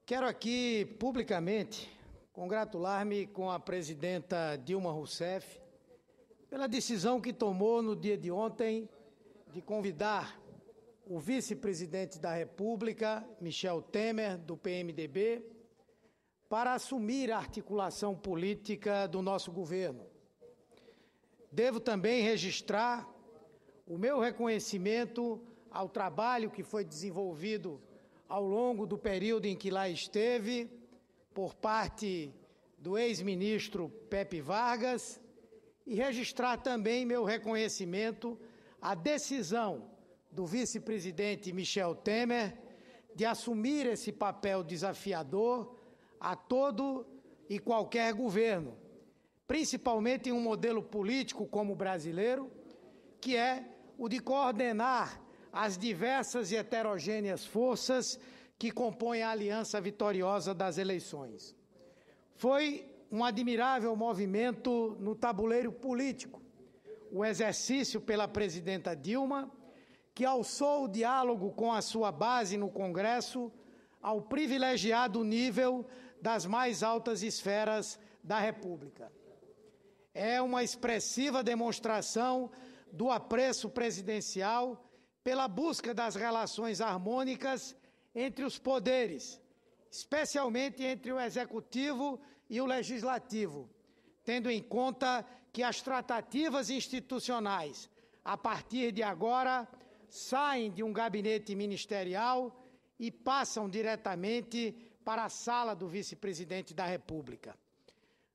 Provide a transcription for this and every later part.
Quero aqui, publicamente, congratular-me com a presidenta Dilma Rousseff pela decisão que tomou no dia de ontem de convidar o vice-presidente da República, Michel Temer, do PMDB, para assumir a articulação política do nosso governo. Devo também registrar o meu reconhecimento ao trabalho que foi desenvolvido ao longo do período em que lá esteve, por parte do ex-ministro Pepe Vargas, e registrar também meu reconhecimento à decisão do vice-presidente Michel Temer de assumir esse papel desafiador a todo e qualquer governo, principalmente em um modelo político como o brasileiro, que é o de coordenar as diversas e heterogêneas forças que compõem a aliança vitoriosa das eleições. Foi um admirável movimento no tabuleiro político, o exercício pela presidenta Dilma, que alçou o diálogo com a sua base no Congresso ao privilegiado nível das mais altas esferas da República. É uma expressiva demonstração do apreço presidencial pela busca das relações harmônicas entre os poderes, especialmente entre o Executivo e o Legislativo, tendo em conta que as tratativas institucionais, a partir de agora, saem de um gabinete ministerial e passam diretamente para a sala do vice-presidente da República.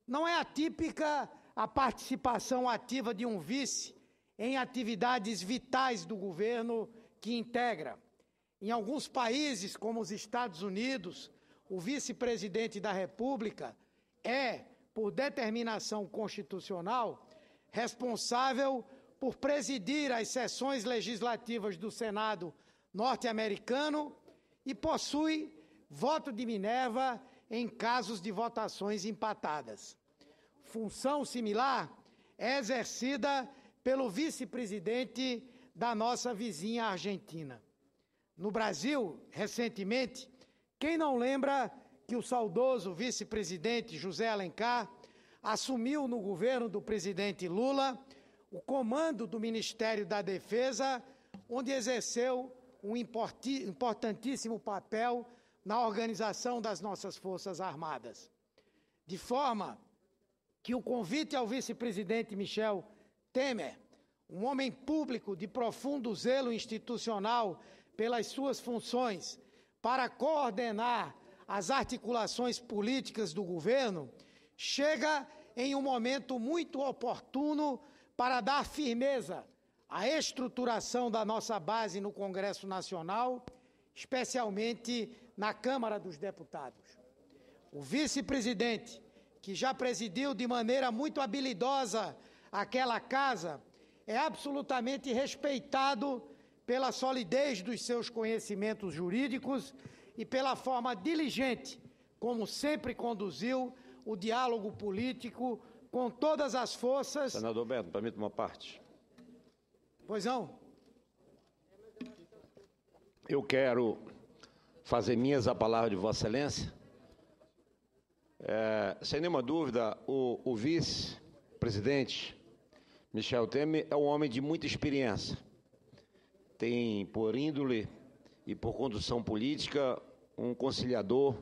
Não é atípica a participação ativa de um vice em atividades vitais do governo que integra. Em alguns países, como os Estados Unidos, o vice-presidente da República é, por determinação constitucional, responsável por presidir as sessões legislativas do Senado norte-americano e possui voto de Minerva em casos de votações empatadas. Função similar é exercida pelo vice-presidente da nossa vizinha Argentina. No Brasil, recentemente, quem não lembra que o saudoso vice-presidente José Alencar assumiu no governo do presidente Lula o comando do Ministério da Defesa, onde exerceu um importantíssimo papel na organização das nossas Forças Armadas. De forma que o convite ao vice-presidente Michel Temer, um homem público de profundo zelo institucional pelas suas funções, para coordenar as articulações políticas do governo, chega em um momento muito oportuno para dar firmeza à estruturação da nossa base no Congresso Nacional, especialmente na Câmara dos Deputados. O vice-presidente, que já presidiu de maneira muito habilidosa aquela casa, é absolutamente respeitado pela solidez dos seus conhecimentos jurídicos e pela forma diligente como sempre conduziu o diálogo político com todas as forças... Senador Beto, permita uma parte. Pois não. Eu quero fazer minhas a palavra de Vossa Excelência. Sem nenhuma dúvida, o vice-presidente Michel Temer é um homem de muita experiência. Tem, por índole e por condução política, um conciliador,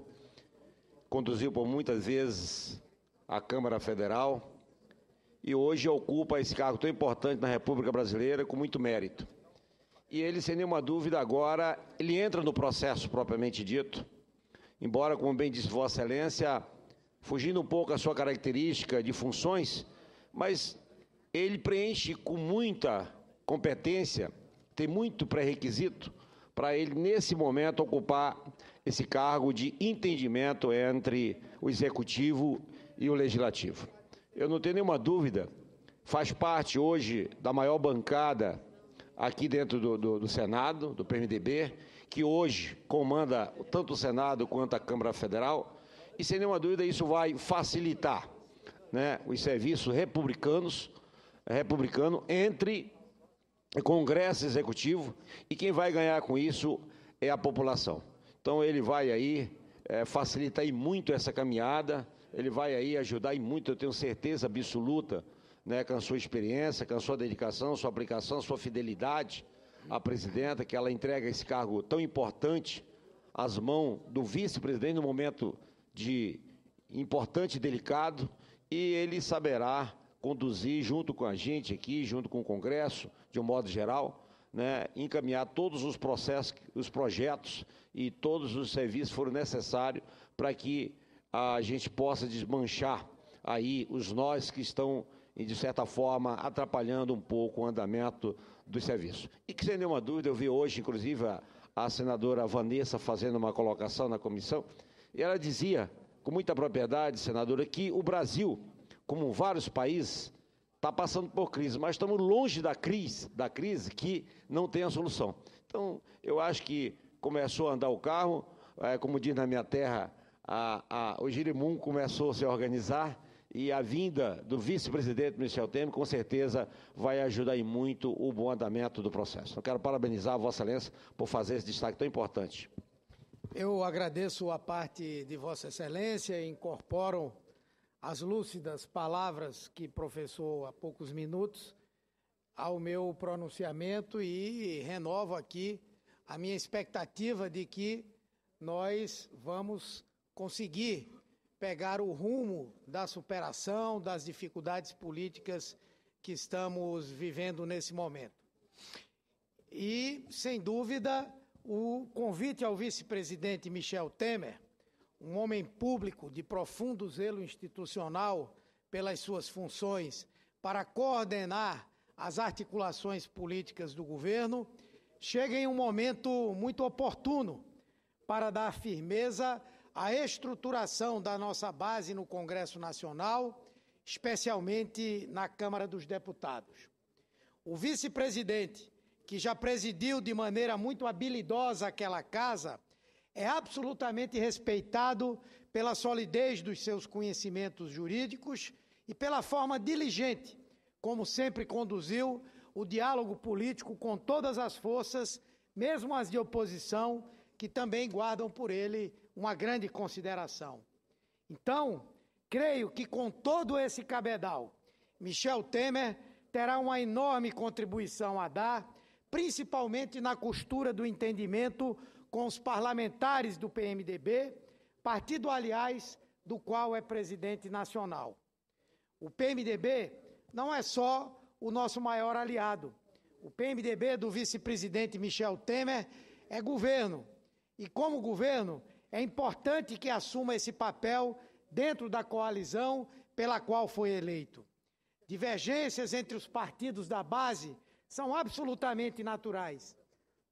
conduziu por muitas vezes a Câmara Federal e hoje ocupa esse cargo tão importante na República Brasileira com muito mérito. E ele, sem nenhuma dúvida, agora, ele entra no processo propriamente dito, embora, como bem disse Vossa Excelência, fugindo um pouco a sua característica de funções, mas ele preenche com muita competência, tem muito pré-requisito para ele, nesse momento, ocupar esse cargo de entendimento entre o Executivo e o Legislativo. Eu não tenho nenhuma dúvida, faz parte hoje da maior bancada aqui dentro do Senado, do PMDB, que hoje comanda tanto o Senado quanto a Câmara Federal, e sem nenhuma dúvida isso vai facilitar, né, os serviços republicano entre Congresso e Executivo, e quem vai ganhar com isso é a população. Então ele vai aí facilitar aí muito essa caminhada. Ele vai aí ajudar e muito, eu tenho certeza absoluta, né, com a sua experiência, com a sua dedicação, sua aplicação, sua fidelidade à presidenta, que ela entrega esse cargo tão importante às mãos do vice-presidente no momento importante e delicado, e ele saberá conduzir junto com a gente aqui, junto com o Congresso, de um modo geral, né, encaminhar todos os processos, os projetos e todos os serviços que forem necessários para que a gente possa desmanchar aí os nós que estão, de certa forma, atrapalhando um pouco o andamento do serviço. E que, sem nenhuma dúvida, eu vi hoje, inclusive, a senadora Vanessa fazendo uma colocação na comissão, e ela dizia, com muita propriedade, senadora, que o Brasil, como vários países, está passando por crise, mas estamos longe da crise que não tem a solução. Então, eu acho que começou a andar o carro, como diz na minha terra, o girimum começou a se organizar, e a vinda do vice-presidente Michel Temer, com certeza, vai ajudar em muito o bom andamento do processo. Eu quero parabenizar a Vossa Excelência por fazer esse destaque tão importante. Eu agradeço a parte de Vossa Excelência e incorporo as lúcidas palavras que professou há poucos minutos ao meu pronunciamento e renovo aqui a minha expectativa de que nós vamos conseguir pegar o rumo da superação das dificuldades políticas que estamos vivendo nesse momento. E, sem dúvida, o convite ao vice-presidente Michel Temer, um homem público de profundo zelo institucional pelas suas funções, para coordenar as articulações políticas do governo, chega em um momento muito oportuno para dar firmeza à estruturação da nossa base no Congresso Nacional, especialmente na Câmara dos Deputados. O vice-presidente, que já presidiu de maneira muito habilidosa aquela casa, é absolutamente respeitado pela solidez dos seus conhecimentos jurídicos e pela forma diligente, como sempre conduziu o diálogo político com todas as forças, mesmo as de oposição, que também guardam por ele uma grande consideração. Então, creio que com todo esse cabedal, Michel Temer terá uma enorme contribuição a dar, principalmente na costura do entendimento com os parlamentares do PMDB, partido, aliás, do qual é presidente nacional. O PMDB não é só o nosso maior aliado. O PMDB do vice-presidente Michel Temer é governo. E, como governo, é importante que assuma esse papel dentro da coalizão pela qual foi eleito. Divergências entre os partidos da base são absolutamente naturais.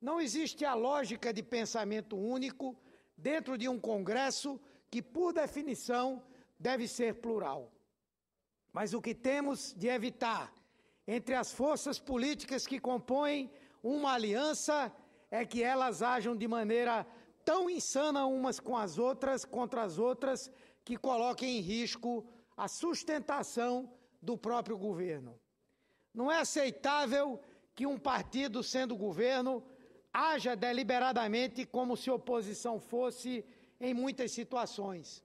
Não existe a lógica de pensamento único dentro de um Congresso que, por definição, deve ser plural. Mas o que temos de evitar entre as forças políticas que compõem uma aliança é que elas ajam de maneira tão insana umas com as outras, contra as outras, que coloquem em risco a sustentação do próprio governo. Não é aceitável que um partido, sendo governo, haja deliberadamente como se oposição fosse em muitas situações.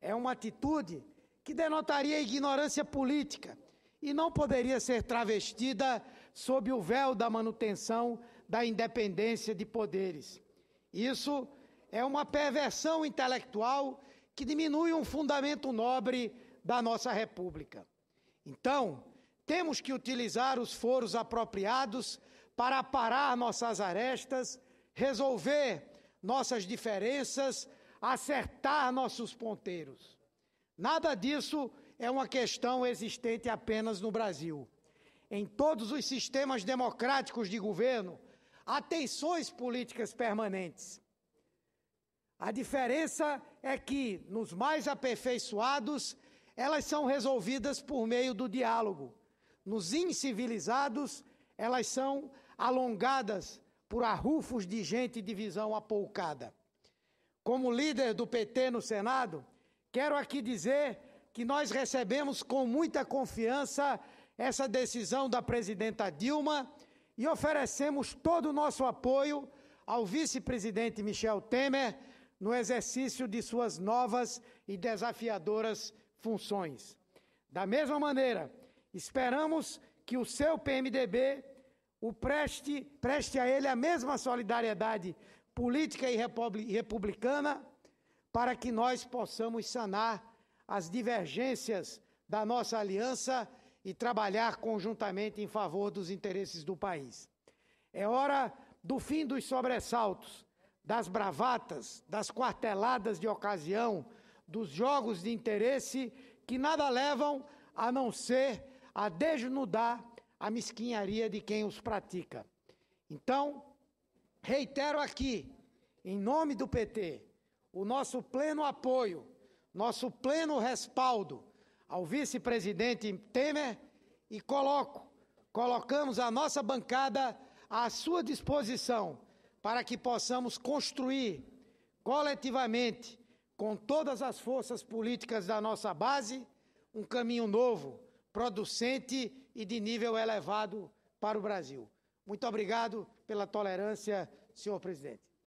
É uma atitude que denotaria ignorância política e não poderia ser travestida sob o véu da manutenção da independência de poderes. Isso é uma perversão intelectual que diminui um fundamento nobre da nossa República. Então, temos que utilizar os foros apropriados para aparar nossas arestas, resolver nossas diferenças, acertar nossos ponteiros. Nada disso é uma questão existente apenas no Brasil. Em todos os sistemas democráticos de governo, há tensões políticas permanentes. A diferença é que, nos mais aperfeiçoados, elas são resolvidas por meio do diálogo. Nos incivilizados, elas são alongadas por arrufos de gente de visão apoucada. Como líder do PT no Senado, quero aqui dizer que nós recebemos com muita confiança essa decisão da presidenta Dilma e oferecemos todo o nosso apoio ao vice-presidente Michel Temer no exercício de suas novas e desafiadoras funções. Da mesma maneira, esperamos que o seu PMDB preste a ele a mesma solidariedade política e republicana para que nós possamos sanar as divergências da nossa aliança e trabalhar conjuntamente em favor dos interesses do país. É hora do fim dos sobressaltos, das bravatas, das quarteladas de ocasião, dos jogos de interesse que nada levam a não ser a desnudar a mesquinharia de quem os pratica. Então, reitero aqui, em nome do PT, o nosso pleno apoio, nosso pleno respaldo ao vice-presidente Temer e colocamos a nossa bancada à sua disposição para que possamos construir coletivamente, com todas as forças políticas da nossa base, um caminho novo, producente e de nível elevado para o Brasil. Muito obrigado pela tolerância, senhor presidente.